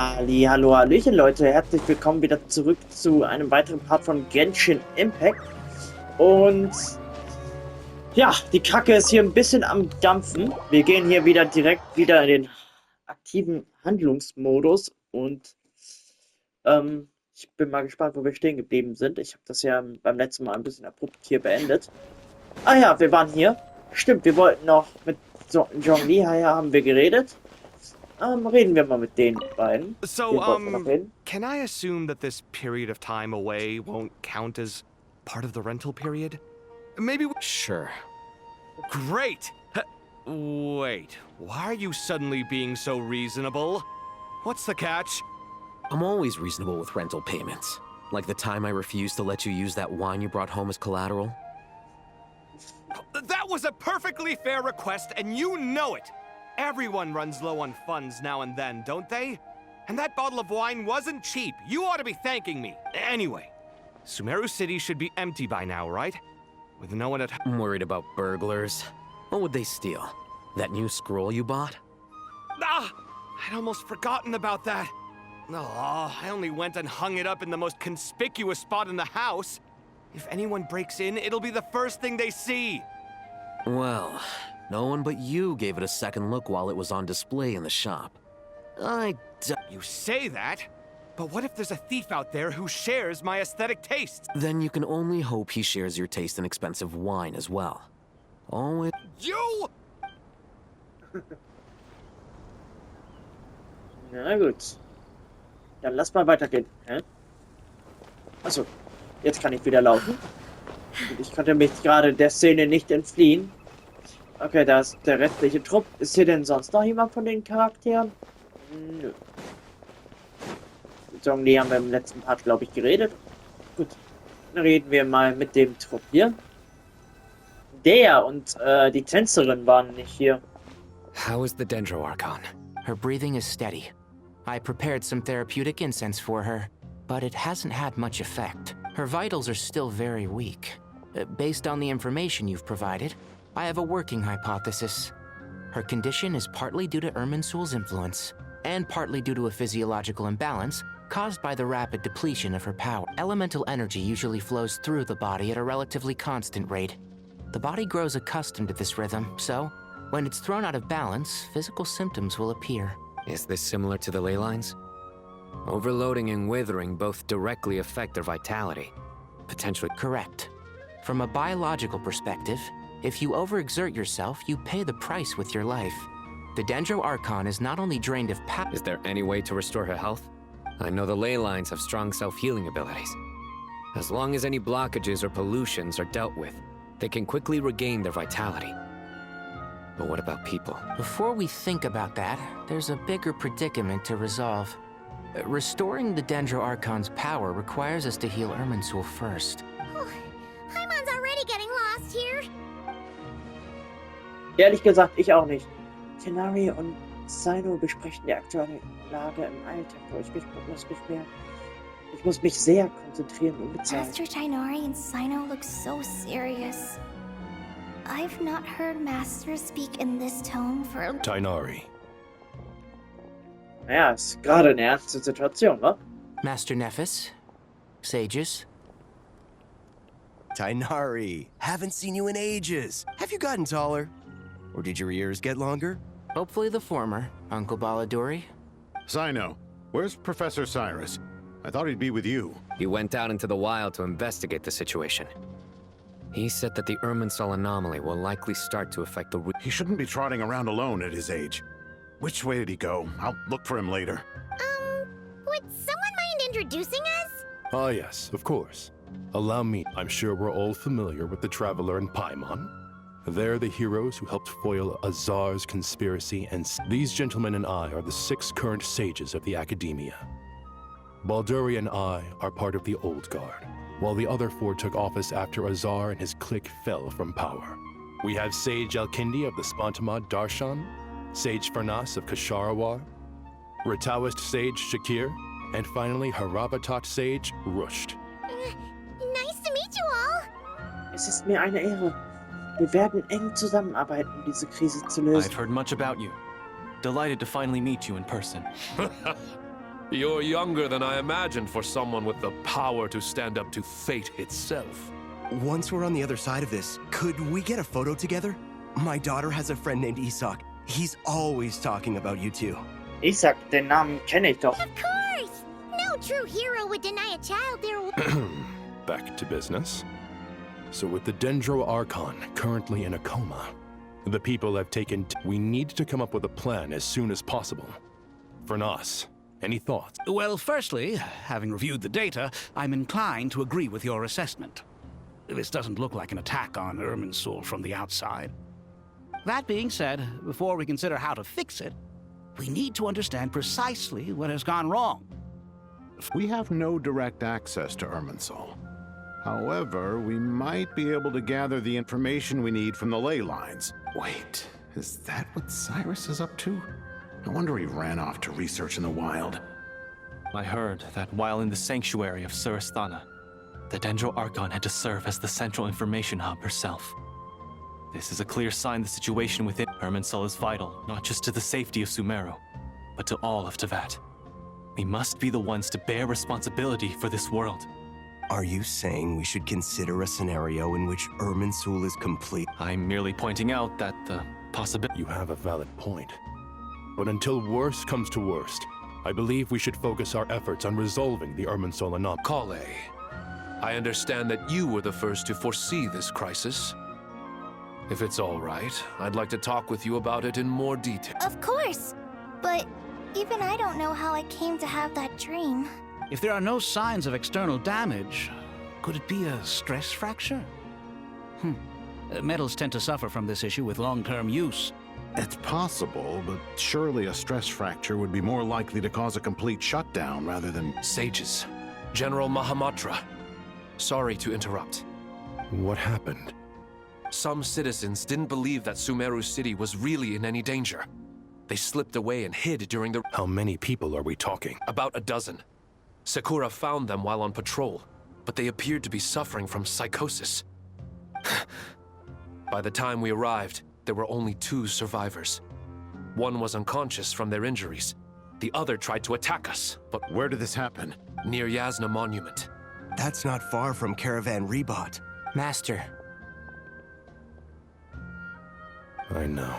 Hallo, Hallöchen Leute, herzlich willkommen wieder zurück zu einem weiteren Part von Genshin Impact. Und ja, die Kacke ist hier ein bisschen am Dampfen. Wir gehen hier direkt wieder in den aktiven Handlungsmodus und ich bin mal gespannt, wo wir stehen geblieben sind. Ich habe das ja beim letzten Mal ein bisschen abrupt hier beendet. Ah ja, wir waren hier. Stimmt, wir wollten noch mit Zhongli, haben wir geredet. Reden wir mal mit den beiden. So, wollten wir noch reden. can I assume that this period of time away won't count as part of the rental period? Maybe we... Sure. Great! Wait, why are you suddenly being so reasonable? What's the catch? I'm always reasonable with rental payments. Like the time I refused to let you use that wine you brought home as collateral. That was a perfectly fair request, and you know it! Everyone runs low on funds now and then, don't they? And that bottle of wine wasn't cheap. You ought to be thanking me. Anyway, Sumeru City should be empty by now, right? With no one at home. I'm worried about burglars. What would they steal? That new scroll you bought? Ah! I'd almost forgotten about that. Oh, I only went and hung it up in the most conspicuous spot in the house. If anyone breaks in, it'll be the first thing they see. Well, no one but you gave it a second look while it was on display in the shop. You say that, but what if there's a thief out there who shares my aesthetic tastes? Then you can only hope he shares your taste in expensive wine as well. Always... You! Na gut. Dann lass mal weitergehen. Achso, jetzt kann ich wieder laufen. Und ich konnte mich gerade der Szene nicht entfliehen. Okay, da ist der restliche Trupp. Ist hier denn sonst noch jemand von den Charakteren? Nö. Die haben wir im letzten Part, glaube ich, geredet. Gut, dann reden wir mal mit dem Trupp hier. Der und die Tänzerin waren nicht hier. How is the Dendro Archon? Her breathing is steady. I prepared some therapeutic incense for her, but it hasn't had much effect. Her vitals are still very weak. Based on the information you've provided, I have a working hypothesis. Her condition is partly due to Irminsul's influence, and partly due to a physiological imbalance caused by the rapid depletion of her power. Elemental energy usually flows through the body at a relatively constant rate. The body grows accustomed to this rhythm, so when it's thrown out of balance, physical symptoms will appear. Is this similar to the ley lines? Overloading and withering both directly affect their vitality. Potentially... Correct. From a biological perspective, if you overexert yourself, you pay the price with your life. The Dendro Archon is not only drained of power... Is there any way to restore her health? I know the ley lines have strong self-healing abilities. As long as any blockages or pollutions are dealt with, they can quickly regain their vitality. But what about people? Before we think about that, there's a bigger predicament to resolve. Restoring the Dendro Archon's power requires us to heal Irminsul first. Paimon's already getting lost here. Ehrlich gesagt, ich auch nicht. Tenari und Sino besprechen die aktuelle Lage im Alltag. Ich muss mich sehr konzentrieren und bezahlen. Master Tighnari and Sino look so serious. I've not heard Master speak in this tone for... Tighnari. Naja, ist gerade eine ernste Situation, wa? Master Nephis? Sages? Tighnari, haven't seen you in ages. Have you gotten taller? Or did your ears get longer? Hopefully the former, Uncle Baladuri. Sino, where's Professor Cyrus? I thought he'd be with you. He went out into the wild to investigate the situation. He said that the Irminsul anomaly will likely start to affect the... He shouldn't be trotting around alone at his age. Which way did he go? I'll look for him later. Would someone mind introducing us? Ah, yes, of course. Allow me. I'm sure we're all familiar with the Traveler and Paimon. They're the heroes who helped foil Azar's conspiracy, and these gentlemen and I are the 6 current sages of the Academia. Balduri and I are part of the Old Guard, while the other 4 took office after Azar and his clique fell from power. We have Sage Alkindi of the Spontamad Darshan, Sage Farnas of Kasharawar, Rataoist Sage Shakir, and finally Harabatot Sage Rusht. Nice to meet you all. Es ist mir eine Ehre. Wir werden eng zusammenarbeiten, um diese Krise zu lösen. I've heard much about you. Delighted to finally meet you in person. You're younger than I imagined for someone with the power to stand up to fate itself. Once we're on the other side of this, could we get a photo together? My daughter has a friend named Isak. He's always talking about you two. Isak, den Namen kenne ich doch. Of course! No true hero would deny a child their... Back to business. So with the Dendro Archon currently in a coma, the people have taken... We need to come up with a plan as soon as possible. For Nas, any thoughts? Well, firstly, having reviewed the data, I'm inclined to agree with your assessment. This doesn't look like an attack on Irminsul from the outside. That being said, before we consider how to fix it, we need to understand precisely what has gone wrong. We have no direct access to Irminsul. However, we might be able to gather the information we need from the ley lines. Wait, is that what Cyrus is up to? No wonder he ran off to research in the wild. I heard that while in the sanctuary of Surasthana, the Dendro Archon had to serve as the central information hub herself. This is a clear sign the situation within Irminsul is vital, not just to the safety of Sumeru, but to all of Teyvat. We must be the ones to bear responsibility for this world. Are you saying we should consider a scenario in which Irminsul is complete? I'm merely pointing out that the possibility... You have a valid point. But until worst comes to worst, I believe we should focus our efforts on resolving the Irminsul anomaly. Kale, I understand that you were the first to foresee this crisis. If it's all right, I'd like to talk with you about it in more detail. Of course! But even I don't know how I came to have that dream. If there are no signs of external damage, could it be a stress fracture? Metals tend to suffer from this issue with long-term use. It's possible, but surely a stress fracture would be more likely to cause a complete shutdown rather than... Sages. General Mahamatra. Sorry to interrupt. What happened? Some citizens didn't believe that Sumeru City was really in any danger. They slipped away and hid during the... How many people are we talking? About a dozen. Sakura found them while on patrol, but they appeared to be suffering from psychosis. By the time we arrived, there were only 2 survivors. One was unconscious from their injuries. The other tried to attack us, but... Where did this happen? Near Yasna Monument. That's not far from Caravan Rebot. Master. I know.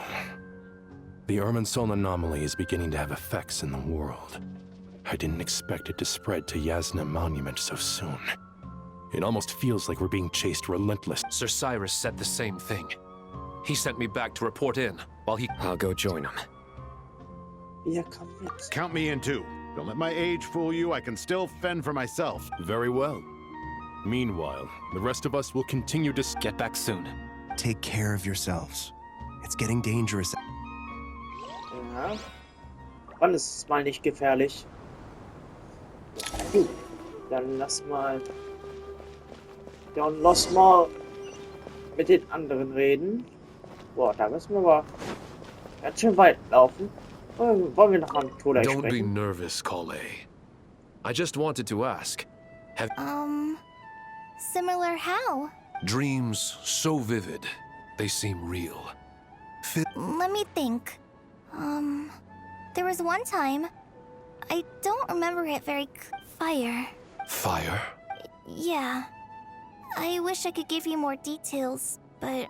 The Irminsul anomaly is beginning to have effects in the world. I didn't expect it to spread to Yasna Monument so soon. It almost feels like we're being chased relentless. Sir Cyrus said the same thing. He sent me back to report in, while he... I'll go join him. Ja, komm mit. Count me in too. Don't let my age fool you, I can still fend for myself. Very well. Meanwhile, the rest of us will continue to... Get back soon. Take care of yourselves. It's getting dangerous. Ja. Wann ist es mal nicht gefährlich? Gut, dann lass mal mit den anderen reden. Boah, da müssen wir aber ganz schön weit laufen. Wollen wir noch mal mit Todai Don't be sprechen? nervous, Kale. I just wanted to ask, have... Similar how? Dreams so vivid, they seem real. Let me think. There was one time. I don't remember it very fire. Fire? Yeah. I wish I could give you more details, but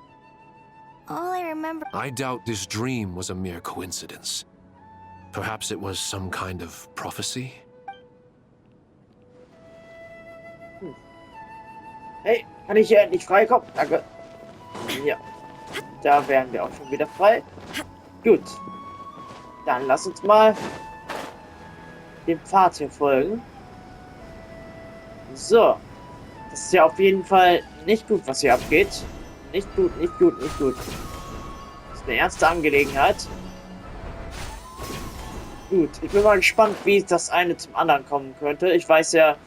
all I remember... I doubt this dream was a mere coincidence. Perhaps it was some kind of prophecy? Hey, kann ich hier endlich freikommen? Danke. Ja. Da wären wir auch schon wieder frei. Gut. Dann lass uns mal dem Pfad hier folgen. So. Das ist ja auf jeden Fall nicht gut, was hier abgeht. Nicht gut, nicht gut, nicht gut. Das ist eine ernste Angelegenheit. Gut, ich bin mal gespannt, wie das eine zum anderen kommen könnte. Ich weiß ja,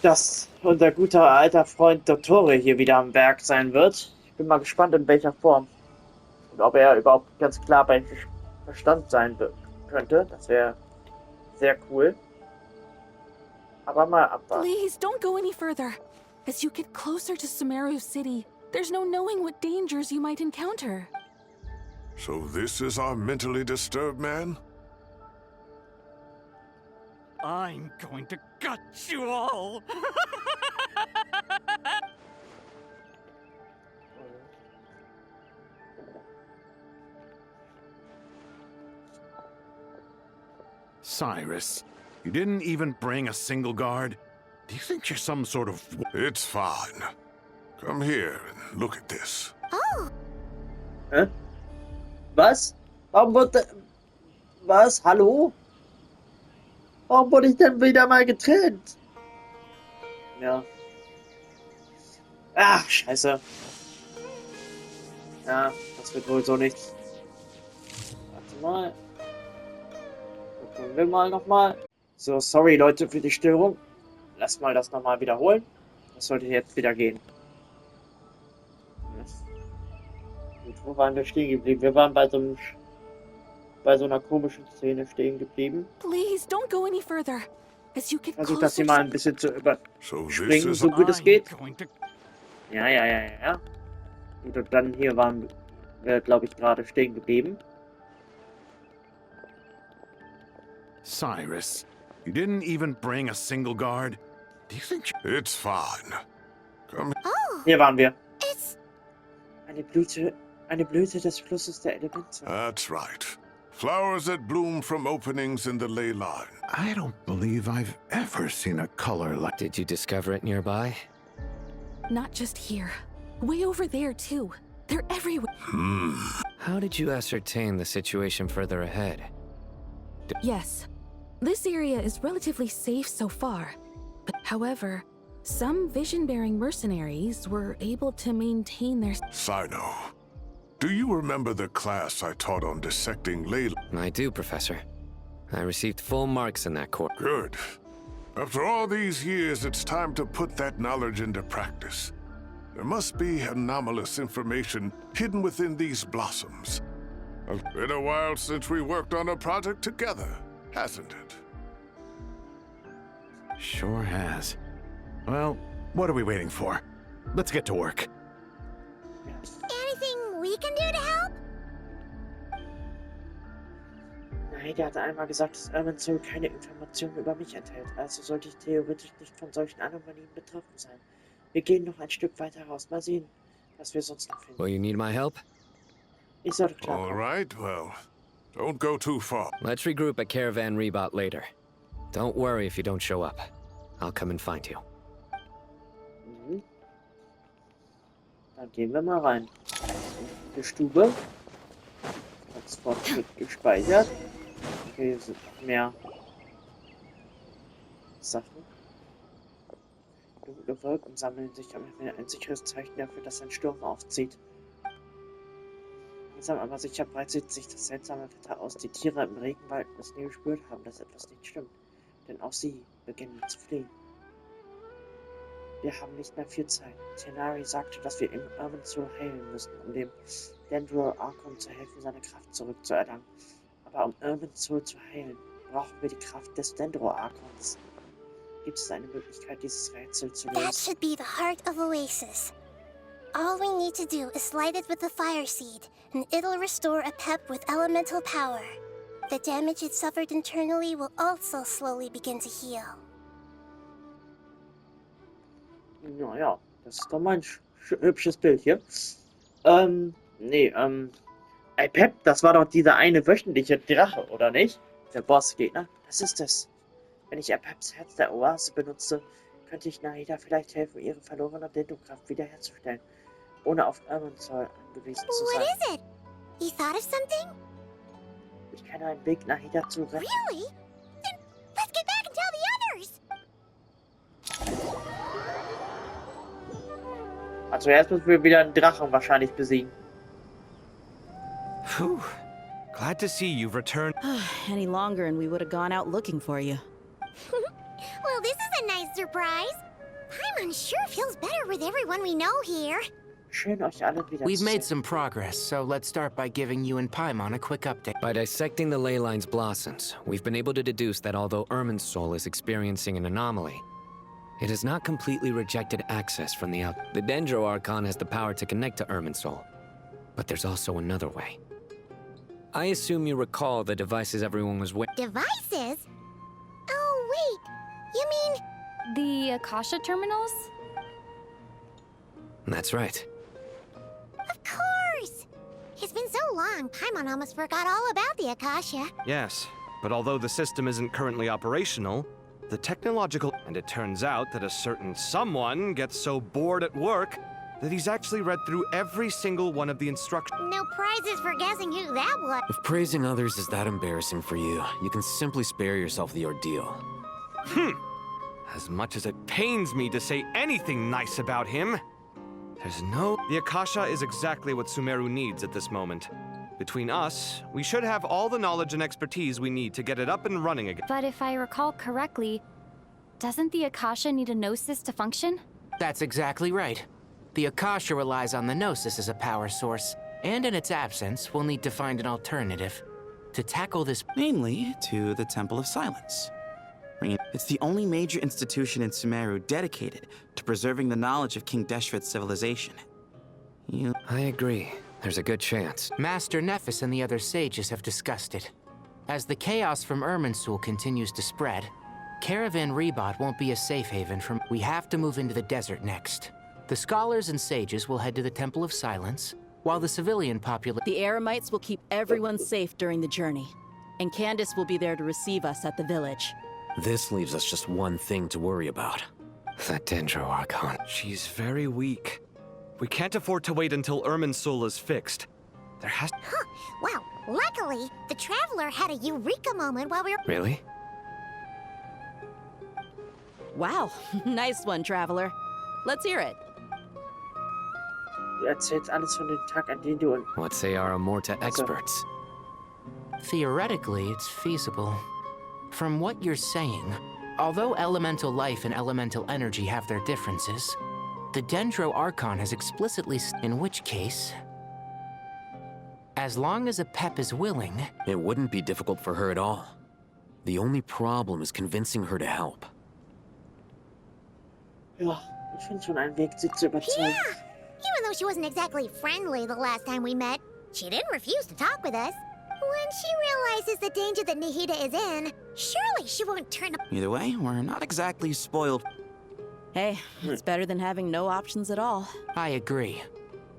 dass unser guter alter Freund Dottore hier wieder am Werk sein wird. Ich bin mal gespannt, in welcher Form. Und ob er überhaupt ganz klar bei Verstand sein könnte. Das wäre sehr cool. Aber mal abwarten. Please, don't go any further. As you get closer to Sumeru City, there's no knowing what dangers you might encounter. So this is our mentally disturbed man? I'm going to gut you all. Cyrus, you didn't even bring a single guard? Do you think you're some sort of... It's fine. Come here and look at this. Oh. Hä? Was? Warum wurde... Was? Hallo? Warum wurde ich denn wieder mal getrennt? Ja. Ach, scheiße. Ja, das wird wohl so nichts. Warte mal. Gucken wir mal nochmal. So, sorry Leute für die Störung. Lass mal das nochmal wiederholen. Das sollte jetzt wieder gehen. Und wo waren wir stehen geblieben? Wir waren bei so einer komischen Szene stehen geblieben. Please don't go any further. As you get Versuch das hier mal ein bisschen zu überspringen, So so gut es geht. Ja. Und dann hier waren wir, glaube ich, gerade stehen geblieben. Cyrus, you didn't even bring a single guard? Do you think... It's fine. Come Oh. Hier waren wir. It's... Eine Blüte des Flusses der Elemente. That's right. Flowers that bloom from openings in the ley line. I don't believe I've ever seen a color like... Did you discover it nearby? Not just here. Way over there, too. They're everywhere. How did you ascertain the situation further ahead? Yes. This area is relatively safe so far. But however, some vision-bearing mercenaries were able to maintain their... Sino, do you remember the class I taught on dissecting ley... I do, Professor. I received full marks in that course. Good. After all these years, it's time to put that knowledge into practice. There must be anomalous information hidden within these blossoms. It's been a while since we worked on a project together, hasn't it? Sure has. Well, what are we waiting for? Let's get to work. Anything we can do to help? Nein, der hatte einmal gesagt, dass Irminsul keine Informationen über mich enthält. Also sollte ich theoretisch nicht von solchen Anomalien betroffen sein. Wir gehen noch ein Stück weiter raus. Mal sehen, was wir sonst noch finden. Will you need my help? Ich sollte klar All kommen. right, well, don't go too far. Let's regroup at Caravan Rebot later. Don't worry if you don't show up. I'll come and find you. Mhm. Dann gehen wir mal rein. Die Stube. Transport wird gespeichert. Okay, hier sind noch mehr Sachen. Dunkle Wolken sammeln sich am Himmel, ein sicheres Zeichen dafür, dass ein Sturm aufzieht. Langsam aber sicher breitet sich das seltsame Wetter aus. Die Tiere im Regenwald müssen gespürt haben, dass etwas nicht stimmt. Denn auch sie beginnen zu fliehen. Wir haben nicht mehr viel Zeit. Tenari sagte, dass wir im Irminsul heilen müssen, um dem Dendro Archon zu helfen, seine Kraft zurückzuerlangen. Aber um Irminsul zu heilen, brauchen wir die Kraft des Dendro Archons. Gibt es eine Möglichkeit, dieses Rätsel zu lösen? That should be the heart of Oasis. All we need to do is light it with the fire seed, and it'll restore a pep with elemental power. The damage it suffered internally will also slowly begin to heal. Naja, das ist doch mal ein hübsches Bild hier. Ey Pep, das war doch dieser eine wöchentliche Drache, oder nicht? Der Bossgegner. Das ist es. Wenn ich Peps Herz der Oase benutze, könnte ich Nahida vielleicht helfen, ihre verlorene Dendro-Kraft wiederherzustellen, ohne auf Irminsul angewiesen zu sein. What is it? You thought of something? Ich kenne einen Weg, Nahida zu retten. Really? Then let's get back and tell the others! Also erst müssen wir wieder einen Drachen wahrscheinlich besiegen. Phew. Glad to see you've returned. Any longer and we would have gone out looking for you. Well, this is a nice surprise. Paimon sure feels better with everyone we know here. Schön, euch alle wieder We've zu made sehen. some progress, so let's start by giving you and Paimon a quick update. By dissecting the ley line's blossoms, we've been able to deduce that although Irminsul is experiencing an anomaly, it has not completely rejected access from the out. The Dendro Archon has the power to connect to Irminsul, but there's also another way. I assume you recall the devices everyone was with. Devices? Oh, Wait, you mean... The Akasha terminals? That's right. Of course! It's been so long, Paimon almost forgot all about the Akasha. Yes, but although the system isn't currently operational, the technological... And it turns out that a certain someone gets so bored at work that he's actually read through every single one of the instructions. No prizes for guessing who that was. If praising others is that embarrassing for you, you can simply spare yourself the ordeal. As much as it pains me to say anything nice about him, there's no... The Akasha is exactly what Sumeru needs at this moment. Between us, we should have all the knowledge and expertise we need to get it up and running again. But if I recall correctly, doesn't the Akasha need a Gnosis to function? That's exactly right. The Akasha relies on the Gnosis as a power source, and in its absence, we'll need to find an alternative. To tackle this... Namely, to the Temple of Silence. It's the only major institution in Sumeru dedicated to preserving the knowledge of King Deshret's civilization. I agree. There's a good chance. Master Nephis and the other sages have discussed it. As the chaos from Irminsul continues to spread, Caravan Rebot won't be a safe haven from... We have to move into the desert next. The scholars and sages will head to the Temple of Silence, while the civilian population... The Eremites will keep everyone safe during the journey, and Candace will be there to receive us at the village. This leaves us just one thing to worry about. That Dendro Archon. She's very weak. We can't afford to wait until Irminsul is fixed. There has... Huh. Well, luckily, the Traveler had a eureka moment while we were... Really? Wow, nice one, Traveler. Let's hear it. Du erzählst alles von dem Tag, an dem du... What say our Amorta experts? Theoretically, it's feasible. From what you're saying, although elemental life and elemental energy have their differences, the Dendro Archon has explicitly in which case, as long as a Pep is willing... It wouldn't be difficult for her at all. The only problem is convincing her to help. Ja, ich finde schon einen Weg, sie zu überzeugen. Yeah! Even though she wasn't exactly friendly the last time we met, she didn't refuse to talk with us. When she realizes the danger that Nahida is in, surely she won't turn up. Either way, we're not exactly spoiled. Hey, it's better than having no options at all. I agree.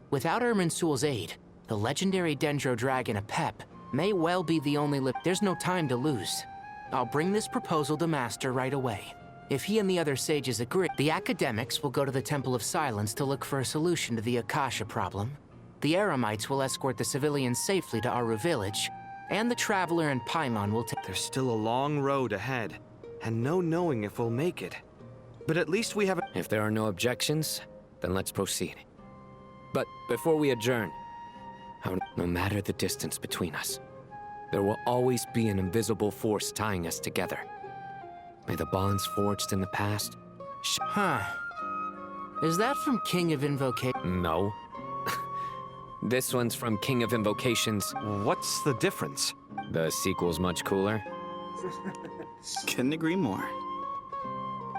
Without Irminsul's aid, the legendary Dendro Dragon Apep may well be the only There's no time to lose. I'll bring this proposal to Master right away. If he and the other sages agree, the academics will go to the Temple of Silence to look for a solution to the Akasha problem. The Eremites will escort the civilians safely to Aru village, and the Traveler and Paimon will take... There's still a long road ahead, and no knowing if we'll make it. But at least we have a... If there are no objections, then let's proceed. But before we adjourn, no matter the distance between us, there will always be an invisible force tying us together. May the bonds forged in the past... Huh. Is that from King of Invocation? No. This one's from King of Invocations. What's the difference? The sequel's much cooler. Couldn't agree more.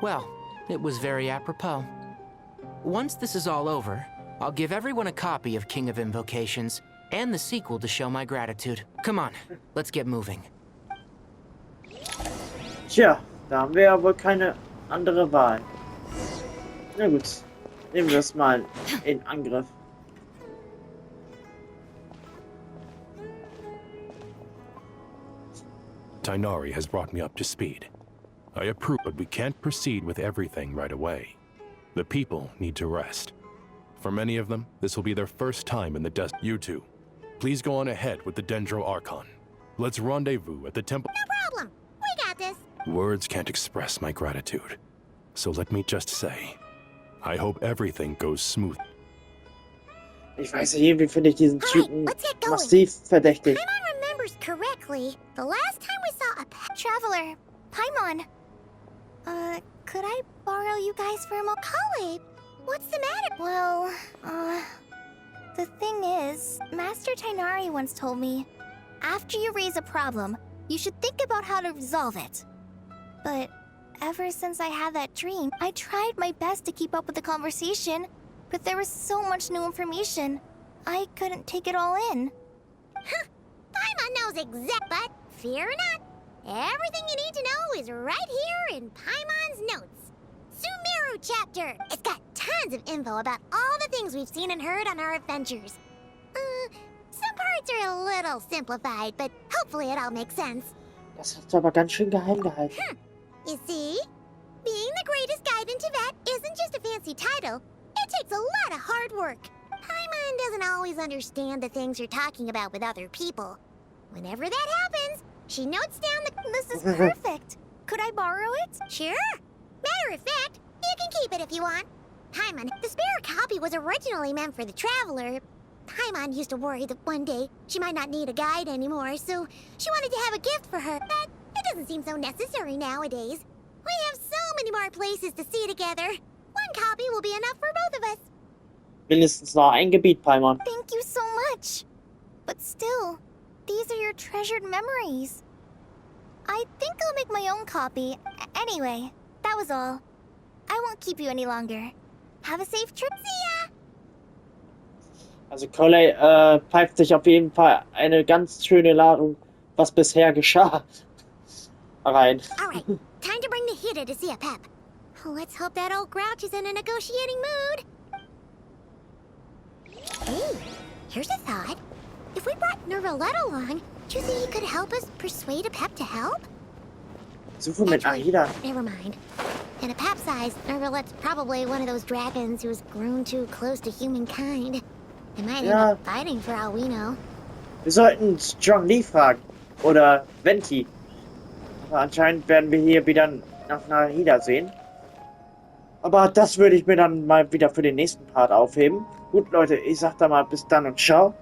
Well, it was very apropos. Once this is all over, I'll give everyone a copy of King of Invocations and the sequel to show my gratitude. Come on, let's get moving. Tja, da haben wir ja wohl keine andere Wahl. Na gut, nehmen wir es mal in Angriff. Tainari has brought me up to speed. I approve, but we can't proceed with everything right away. The people need to rest. For many of them, this will be their first time in the desert. You two, please go on ahead with the Dendro Archon. Let's rendezvous at the temple. No problem. We got this. Words can't express my gratitude. So let me just say, I hope everything goes smooth. Ich weiß nicht, irgendwie finde ich diesen Typen massiv verdächtig. Paimon remembers correctly, the last time we saw a Traveler, Paimon. Could I borrow you guys for a moment? Kale, what's the matter? Well, the thing is, Master Tainari once told me, after you raise a problem, you should think about how to resolve it. But ever since I had that dream, I tried my best to keep up with the conversation, but there was so much new information, I couldn't take it all in. Huh. Paimon knows but fear not. Everything you need to know is right here in Paimon's notes. Sumeru chapter! It's got tons of info about all the things we've seen and heard on our adventures. Some parts are a little simplified, but hopefully it all makes sense. Das hat's aber ganz schön geheim gehalten. You see? Being the greatest guide in Tibet isn't just a fancy title. It takes a lot of hard work. Paimon doesn't always understand the things you're talking about with other people. Whenever that happens, she notes down the... This is perfect. Could I borrow it? Sure. Matter of fact, you can keep it if you want. Paimon, the spare copy was originally meant for the traveler. Paimon used to worry that one day she might not need a guide anymore, so she wanted to have a gift for her. But it doesn't seem so necessary nowadays. We have so many more places to see together. One copy will be enough for both of us. Mindestens noch ein Gebiet, Paimon. Thank you so much. But still, these are your treasured memories. I think I'll make my own copy. Anyway, that was all. I won't keep you any longer. Have a safe trip. See ya! Also Coley pfeift sich auf jeden Fall eine ganz schöne Ladung, was bisher geschah, rein. Alright, time to bring the Hida to see a Pep. Let's hope that old grouch is in a negotiating mood. Hey, here's a thought. If we brought Nervalet along, do you think he could help us persuade a Pep to help? Suche mit Ahida. Never mind. In a Pep's eyes, Nervalet's probably one of those dragons who's grown too close to humankind. They might end up fighting for all we know. Wir sollten John Lee fragen. Oder Venti. Aber anscheinend werden wir hier wieder nach Ahida sehen. Aber das würde ich mir dann mal wieder für den nächsten Part aufheben. Gut, Leute, ich sag da mal bis dann und ciao.